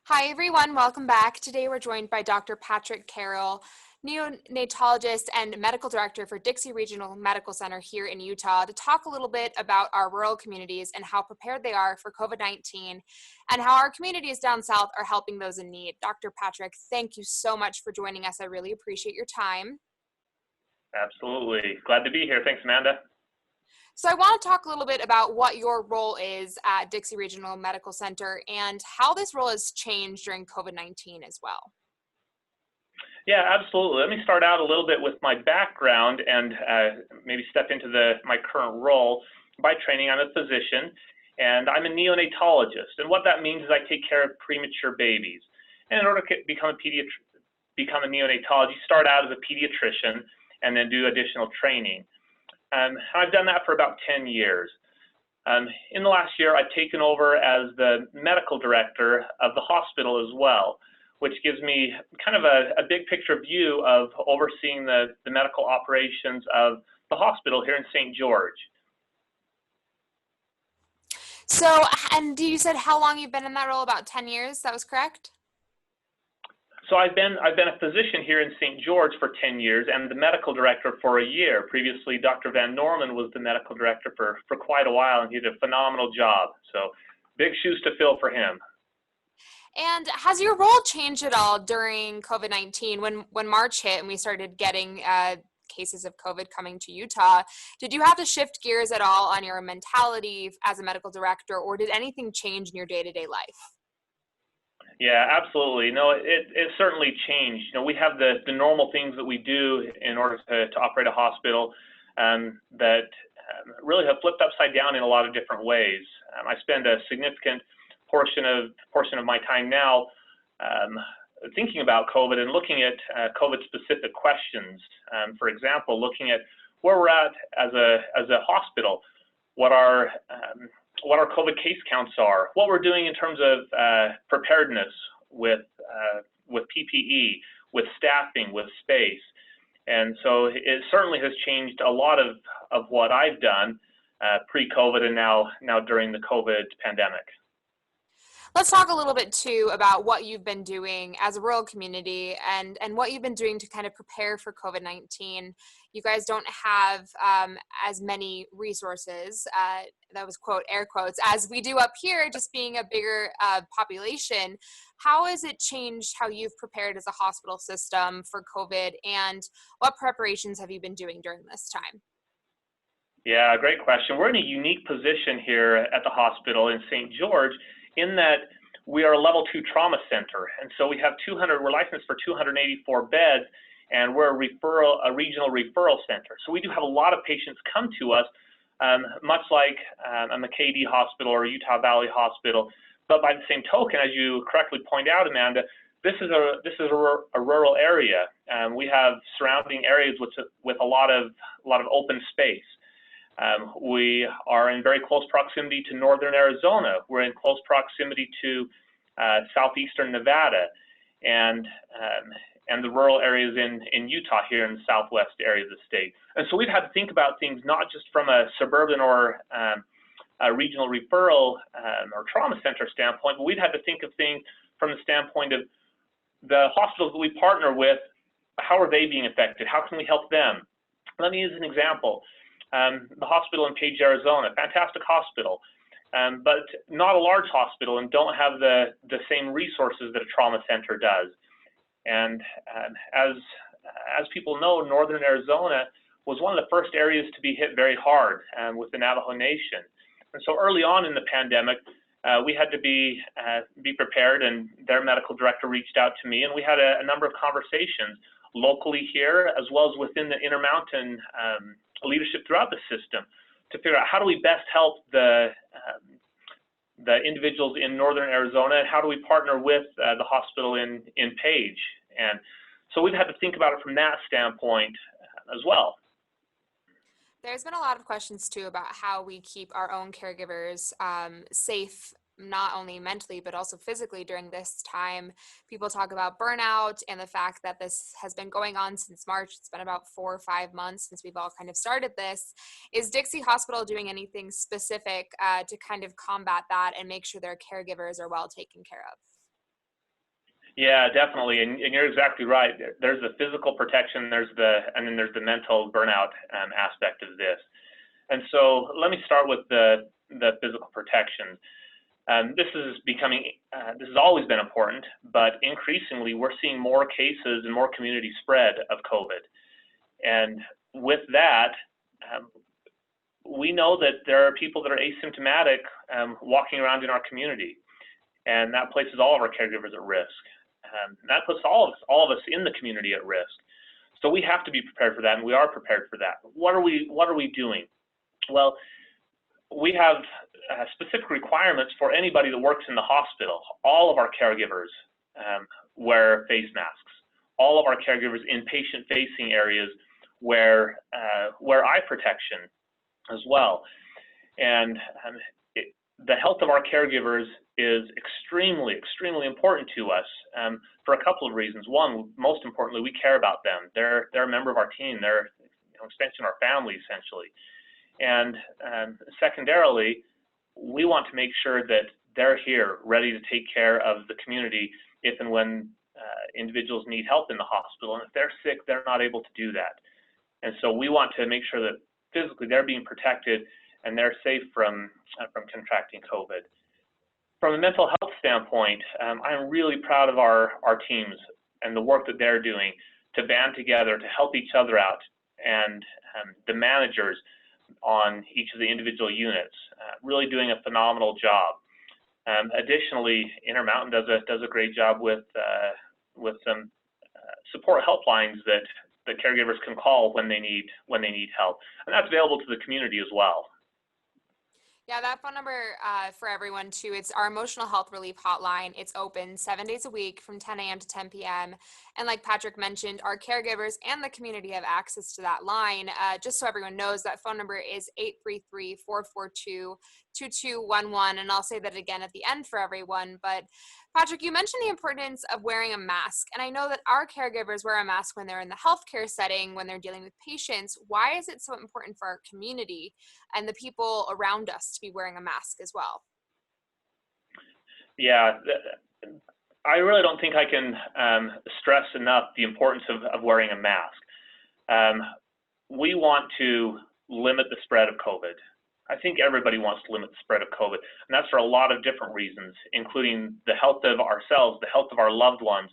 Hi everyone, welcome back. Today we're joined by Dr. Patrick Carroll, neonatologist and medical director for Dixie Regional Medical Center here in Utah, to talk a little bit about our rural communities and how prepared they are for COVID-19 and how our communities down south are helping those in need. Dr. Patrick, thank you so much for joining us. I really appreciate your time. Absolutely. Glad to be here. Thanks, Amanda. So I want to talk a little bit about what your role is at Dixie Regional Medical Center and how this role has changed during COVID-19 as well. Yeah, absolutely. Let me start out a little bit with my background and maybe step into my current role. By training, I'm a physician, and I'm a neonatologist. And what that means is I take care of premature babies. And in order to become a neonatologist, you start out as a pediatrician and then do additional training. I've done that for about 10 years. In the last year, I've taken over as the medical director of the hospital as well, which gives me kind of a big picture view of overseeing the medical operations of the hospital here in St. George. So, and you said how long you've been in that role? About 10 years, that was correct? So I've been a physician here in St. George for 10 years and the medical director for a year. Previously, Dr. Van Norman was the medical director for quite a while, and he did a phenomenal job. So big shoes to fill for him. And has your role changed at all during COVID-19 when March hit and we started getting cases of COVID coming to Utah? Did you have to shift gears at all on your mentality as a medical director, or did anything change in your day-to-day life? Yeah, absolutely. No, it certainly changed. You know, we have the normal things that we do in order to operate a hospital that really have flipped upside down in a lot of different ways. I spend a significant portion of my time now thinking about COVID and looking at COVID-specific questions. For example, looking at where we're at as a hospital, what our COVID case counts are, what we're doing in terms of preparedness with PPE, with staffing, with space. And so it certainly has changed a lot of what I've done pre-COVID and now during the COVID pandemic. Let's talk a little bit too about what you've been doing as a rural community and what you've been doing to kind of prepare for COVID-19. You guys don't have as many resources, that was quote, air quotes, as we do up here, just being a bigger population. How has it changed how you've prepared as a hospital system for COVID, and what preparations have you been doing during this time? Yeah, great question. We're in a unique position here at the hospital in St. George, in that we are a level 2 trauma center. And so we're licensed for 284 beds, and we're a regional referral center. So we do have a lot of patients come to us, much like a McKay hospital or Utah Valley Hospital. But by the same token, as you correctly point out, Amanda, this is a rural area. We have surrounding areas with a lot of open space. We are in very close proximity to northern Arizona. We're in close proximity to southeastern Nevada and the rural areas in Utah here in the southwest area of the state. And so we've had to think about things not just from a suburban or a regional referral or trauma center standpoint, but we've had to think of things from the standpoint of the hospitals that we partner with. How are they being affected? How can we help them? Let me use an example. The hospital in Page, Arizona, fantastic hospital, but not a large hospital and don't have the same resources that a trauma center does. And as people know, northern Arizona was one of the first areas to be hit very hard with the Navajo Nation. And so early on in the pandemic, we had to be prepared, and their medical director reached out to me, and we had a number of conversations locally here as well as within the Intermountain leadership throughout the system to figure out how do we best help the individuals in northern Arizona, and how do we partner with the hospital in Page. And so we've had to think about it from that standpoint as well. There's been a lot of questions too about how we keep our own caregivers safe, not only mentally, but also physically during this time. People talk about burnout and the fact that this has been going on since March. It's been about 4 or 5 months since we've all kind of started this. Is Dixie Hospital doing anything specific to kind of combat that and make sure their caregivers are well taken care of? Yeah, definitely, and you're exactly right. There's the physical protection, and then there's the mental burnout aspect of this. And so let me start with the physical protection. This has always been important, but increasingly we're seeing more cases and more community spread of COVID. And with that, we know that there are people that are asymptomatic walking around in our community, and that places all of our caregivers at risk. That puts all of us in the community at risk. So we have to be prepared for that, and we are prepared for that. What are we doing? Well, we have specific requirements for anybody that works in the hospital. All of our caregivers wear face masks. All of our caregivers in patient-facing areas wear eye protection as well. And the health of our caregivers is extremely, extremely important to us for a couple of reasons. One, most importantly, we care about them. They're a member of our team. They're an extension of our family, essentially. And secondarily, we want to make sure that they're here, ready to take care of the community if and when individuals need help in the hospital. And if they're sick, they're not able to do that. And so we want to make sure that physically they're being protected and they're safe from contracting COVID. From a mental health standpoint, I'm really proud of our teams and the work that they're doing to band together to help each other out, and the managers on each of the individual units really doing a phenomenal job. Additionally, Intermountain does a great job with some support helplines that the caregivers can call when they need help, and that's available to the community as well. Yeah, that phone number for everyone too, it's our emotional health relief hotline. It's open 7 days a week from 10 a.m. to 10 p.m. And like Patrick mentioned, our caregivers and the community have access to that line. Just so everyone knows, that phone number is 833-442-2211. And I'll say that again at the end for everyone. But Patrick, you mentioned the importance of wearing a mask. And I know that our caregivers wear a mask when they're in the healthcare setting, when they're dealing with patients. Why is it so important for our community and the people around us to be wearing a mask as well? Yeah, I really don't think I can stress enough the importance of wearing a mask. We want to limit the spread of COVID. I think everybody wants to limit the spread of COVID, and that's for a lot of different reasons, including the health of ourselves, the health of our loved ones,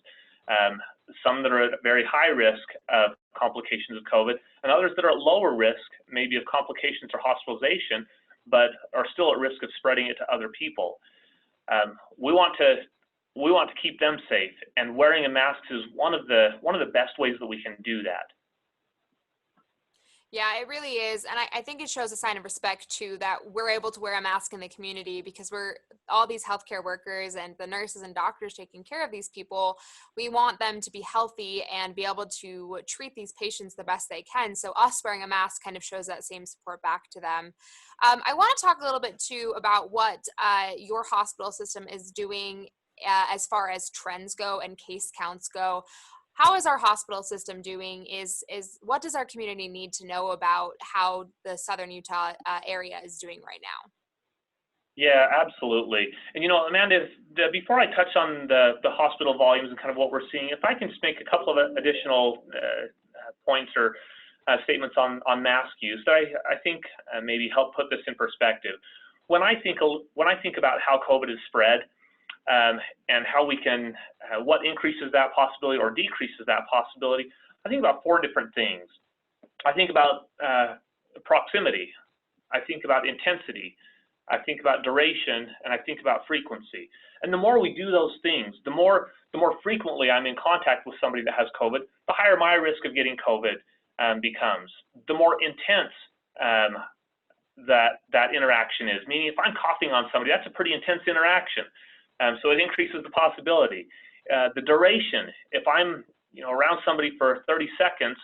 some that are at very high risk of complications of COVID, and others that are at lower risk, maybe of complications or hospitalization, but are still at risk of spreading it to other people. We want to keep them safe, and wearing a mask is one of the best ways that we can do that. Yeah, it really is. And I think it shows a sign of respect too, that we're able to wear a mask in the community, because we're all these healthcare workers and the nurses and doctors taking care of these people. We want them to be healthy and be able to treat these patients the best they can. So us wearing a mask kind of shows that same support back to them. I want to talk a little bit too about what your hospital system is doing as far as trends go and case counts go. How is our hospital system doing? Is what does our community need to know about how the Southern Utah area is doing right now? Yeah, absolutely. And Amanda, before I touch on the hospital volumes and kind of what we're seeing, if I can just make a couple of additional points or statements on mask use that I think maybe help put this in perspective. When I think about how COVID is spread, and how we can, what increases that possibility or decreases that possibility, I think about four different things. I think about proximity, I think about intensity, I think about duration, and I think about frequency. And the more we do those things, the more frequently I'm in contact with somebody that has COVID, the higher my risk of getting COVID becomes. The more intense that interaction is, meaning if I'm coughing on somebody, that's a pretty intense interaction. So it increases the possibility. The duration, if I'm around somebody for 30 seconds,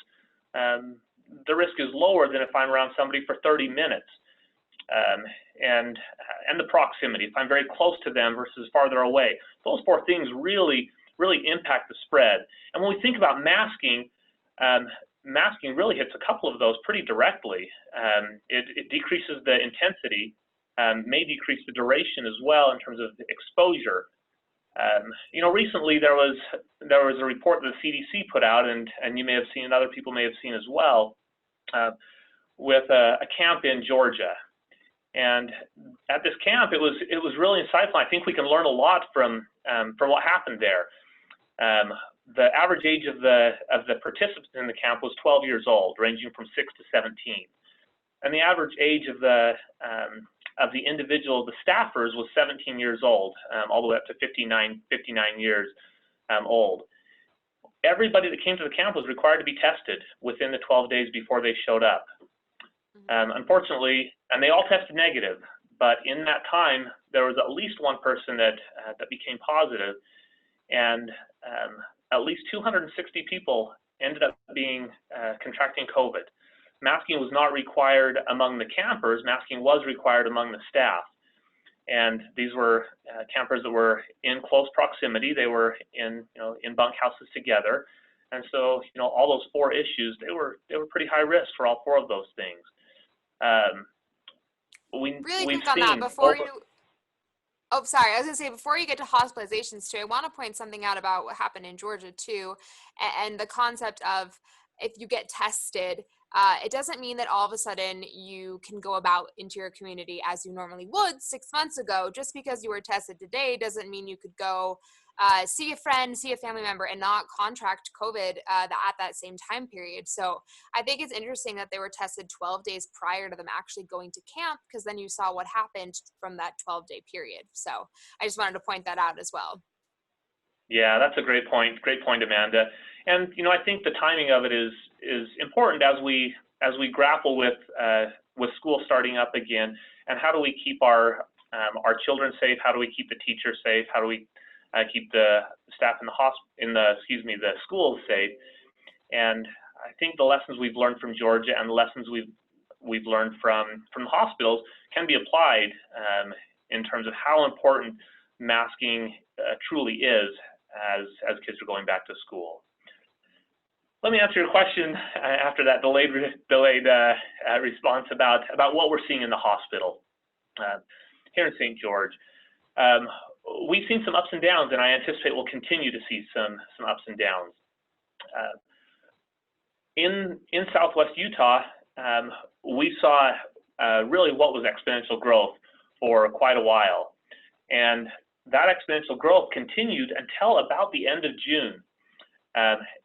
the risk is lower than if I'm around somebody for 30 minutes. And the proximity, if I'm very close to them versus farther away. Those four things really impact the spread. And when we think about masking, masking really hits a couple of those pretty directly. It decreases the intensity, may decrease the duration as well in terms of exposure. Recently there was a report that the CDC put out, and you may have seen, and other people may have seen as well, with a camp in Georgia. And at this camp, it was really insightful. I think we can learn a lot from what happened there. The average age of the participants in the camp was 12 years old, ranging from 6 to 17, and the average age of the individual, the staffers, was 17 years old, all the way up to 59 years old. Everybody that came to the camp was required to be tested within the 12 days before they showed up. Unfortunately, and they all tested negative, but in that time, there was at least one person that became positive, and at least 260 people ended up contracting COVID. Masking was not required among the campers. Masking was required among the staff. And these were campers that were in close proximity. They were in bunkhouses together. And so, all those 4 issues, they were pretty high risk for all 4 of those things. Really quick on that before you. Oh, sorry. I was going to say, before you get to hospitalizations too, I want to point something out about what happened in Georgia too, and the concept of if you get tested, it doesn't mean that all of a sudden you can go about into your community as you normally would 6 months ago. Just because you were tested today doesn't mean you could go see a friend, see a family member, and not contract COVID at that same time period. So I think it's interesting that they were tested 12 days prior to them actually going to camp, because then you saw what happened from that 12-day period. So I just wanted to point that out as well. Yeah, that's a great point. Great point, Amanda. And I think the timing of it is important as we grapple with school starting up again, and how do we keep our children safe? How do we keep the teachers safe? How do we keep the staff in the schools safe? And I think the lessons we've learned from Georgia and the lessons we've learned from the hospitals can be applied in terms of how important masking truly is as kids are going back to school. Let me answer your question after that delayed response about what we're seeing in the hospital here in St. George. We've seen some ups and downs, and I anticipate we'll continue to see some ups and downs. In Southwest Utah, we saw really what was exponential growth for quite a while, and that exponential growth continued until about the end of June.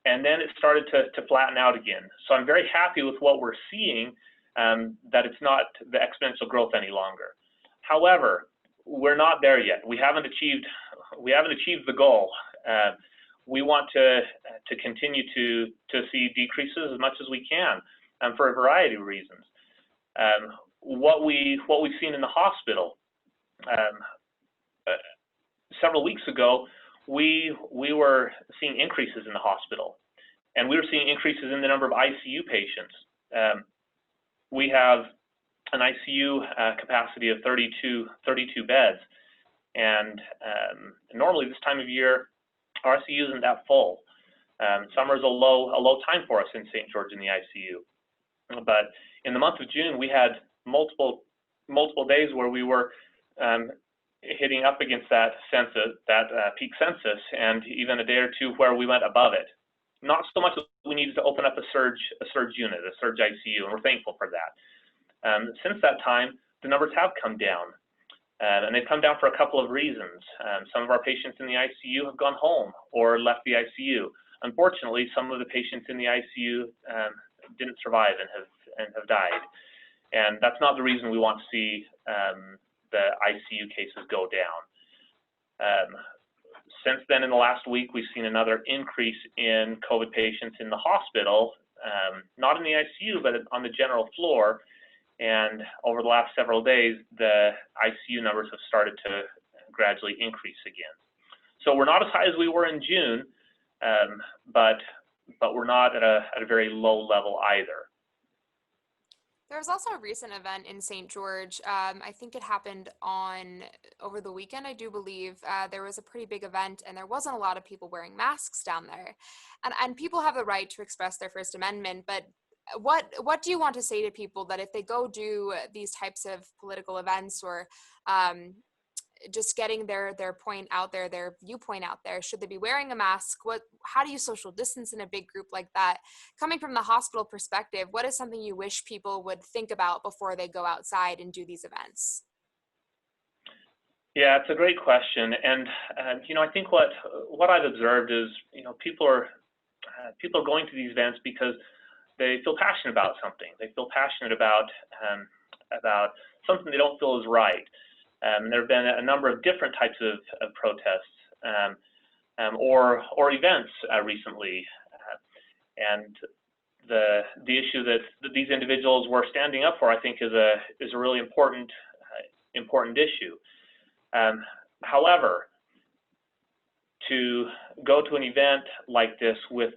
And then it started to flatten out again. So I'm very happy with what we're seeing, that it's not the exponential growth any longer. However, we're not there yet. We haven't achieved the goal. We want to continue to see decreases as much as we can, for a variety of reasons. What we've seen in the hospital, several weeks ago, we were seeing increases in the hospital, and we were seeing increases in the number of ICU patients. We have an ICU capacity of 32 beds, and normally this time of year, our ICU isn't that full. Summer is a low time for us in St. George in the ICU, but in the month of June, we had multiple days where we were hitting up against that peak census, and even a day or two where we went above it. Not so much that we needed to open up a surge unit, a surge ICU, and we're thankful for that. Since that time, the numbers have come down, and they've come down for a couple of reasons. Some of our patients in the ICU have gone home or left the ICU. Unfortunately, some of the patients in the ICU didn't survive and have died, and that's not the reason we want to see the ICU cases go down. Since then, in the last week, we've seen another increase in COVID patients in the hospital, not in the ICU, but on the general floor. And over the last several days, the ICU numbers have started to gradually increase again. So we're not as high as we were in June, but we're not at a very low level either. There was also a recent event in St. George. I think it happened over the weekend, I do believe. There was a pretty big event, and there wasn't a lot of people wearing masks down there. And people have the right to express their First Amendment, but what do you want to say to people that if they go do these types of political events or just getting their point out there, their viewpoint out there. Should they be wearing a mask? How do you social distance in a big group like that? Coming from the hospital perspective, what is something you wish people would think about before they go outside and do these events? Yeah, it's a great question, and I think what I've observed is, people are going to these events because they feel passionate about something. They feel passionate about something they don't feel is right. There have been a number of different types of protests or events recently, and the issue that these individuals were standing up for, I think, is a really important issue. However, to go to an event like this with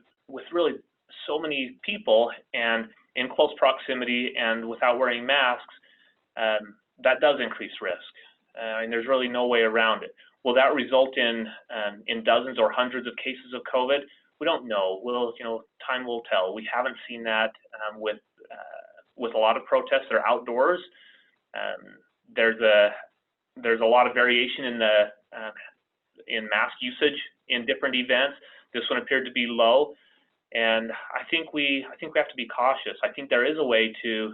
really so many people and in close proximity and without wearing masks, that does increase risk. And there's really no way around it. Will that result in dozens or hundreds of cases of COVID? We don't know. Time will tell. We haven't seen that with a lot of protests that are outdoors. There's a lot of variation in mask usage in different events. This one appeared to be low, and I think we have to be cautious. I think there is a way to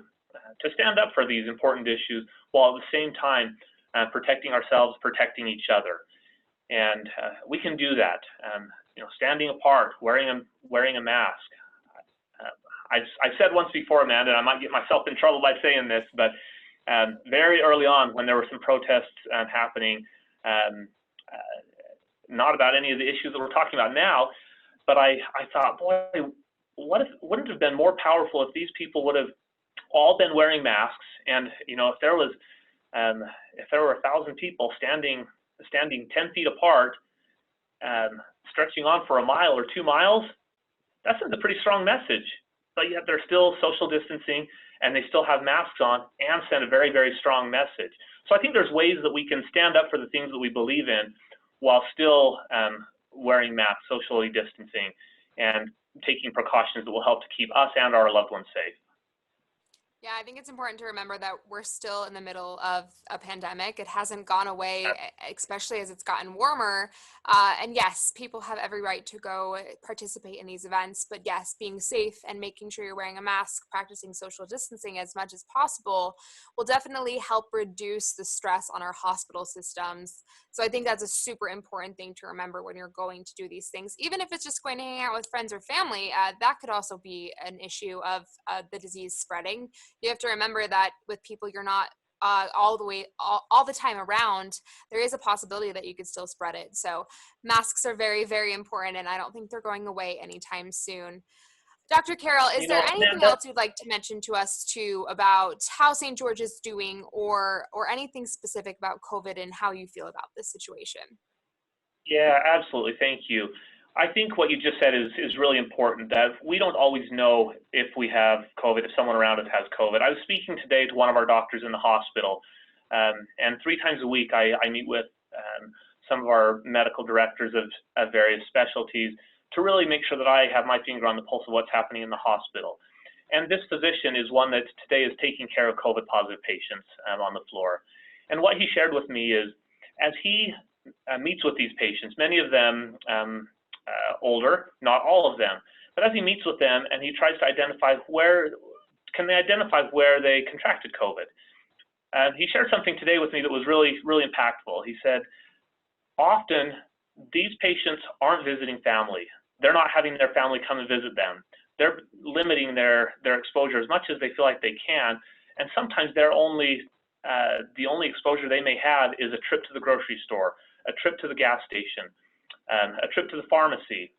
stand up for these important issues while at the same time protecting ourselves, protecting each other, and we can do that. Standing apart, wearing a mask. I've said once before, Amanda, and I might get myself in trouble by saying this, but very early on, when there were some protests happening, not about any of the issues that we're talking about now, but I thought, boy, wouldn't it have been more powerful if these people would have all been wearing masks, and if there were 1,000 people standing 10 feet apart, stretching on for a mile or 2 miles, that sends a pretty strong message. But yet they're still social distancing, and they still have masks on and send a very, very strong message. So I think there's ways that we can stand up for the things that we believe in while still wearing masks, socially distancing, and taking precautions that will help to keep us and our loved ones safe. Yeah, I think it's important to remember that we're still in the middle of a pandemic. It hasn't gone away, especially as it's gotten warmer. And yes, people have every right to go participate in these events. But yes, being safe and making sure you're wearing a mask, practicing social distancing as much as possible will definitely help reduce the stress on our hospital systems. So I think that's a super important thing to remember when you're going to do these things. Even if it's just going to hang out with friends or family, that could also be an issue of the disease spreading. You have to remember that with people you're not all the time around, there is a possibility that you could still spread it. So masks are very, very important, and I don't think they're going away anytime soon. Dr. Carroll, is there anything Amanda, else you'd like to mention to us too about how St. George is doing, or anything specific about COVID and how you feel about this situation? Yeah, absolutely. Thank you. I think what you just said is really important, that we don't always know if we have COVID, if someone around us has COVID. I was speaking today to one of our doctors in the hospital, and 3 times a week I meet with some of our medical directors of various specialties to really make sure that I have my finger on the pulse of what's happening in the hospital. And this physician is one that today is taking care of COVID positive patients on the floor. And what he shared with me is, as he meets with these patients, many of them older, not all of them, but as he meets with them and he tries to identify where they contracted COVID. He shared something today with me that was really, really impactful. He said, often these patients aren't visiting family. They're not having their family come and visit them. They're limiting their exposure as much as they feel like they can, and sometimes the only exposure they may have is a trip to the grocery store, a trip to the gas station, a trip to the pharmacy,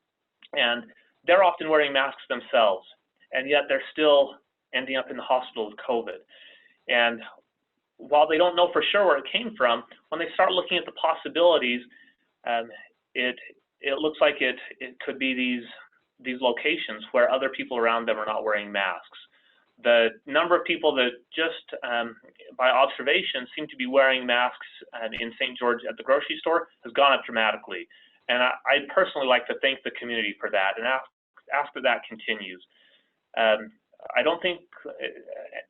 and they're often wearing masks themselves, and yet they're still ending up in the hospital with COVID. And while they don't know for sure where it came from, when they start looking at the possibilities, it looks like it could be these locations where other people around them are not wearing masks. The number of people that just by observation seem to be wearing masks in St. George at the grocery store has gone up dramatically. And I'd personally like to thank the community for that and ask that that continues. I don't think,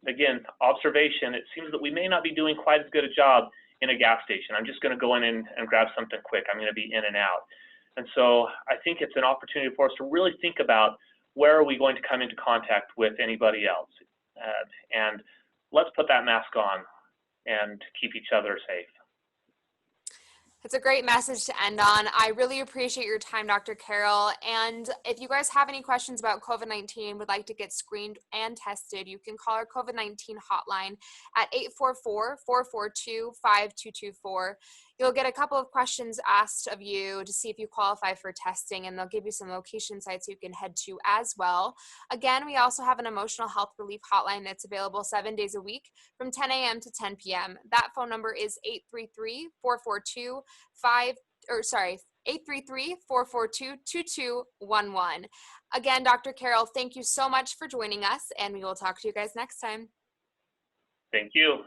again, observation, it seems that we may not be doing quite as good a job in a gas station. I'm just going to go in and grab something quick. I'm going to be in and out. And so I think it's an opportunity for us to really think about where are we going to come into contact with anybody else. And let's put that mask on and keep each other safe. It's a great message to end on. I really appreciate your time, Dr. Carroll. And if you guys have any questions about COVID-19, would like to get screened and tested, you can call our COVID-19 hotline at 844-442-5224. You'll get a couple of questions asked of you to see if you qualify for testing, and they'll give you some location sites you can head to as well. Again, we also have an emotional health relief hotline that's available 7 days a week from 10 a.m. to 10 p.m. That phone number is 833-442-2211. Again, Dr. Carroll, thank you so much for joining us, and we will talk to you guys next time. Thank you.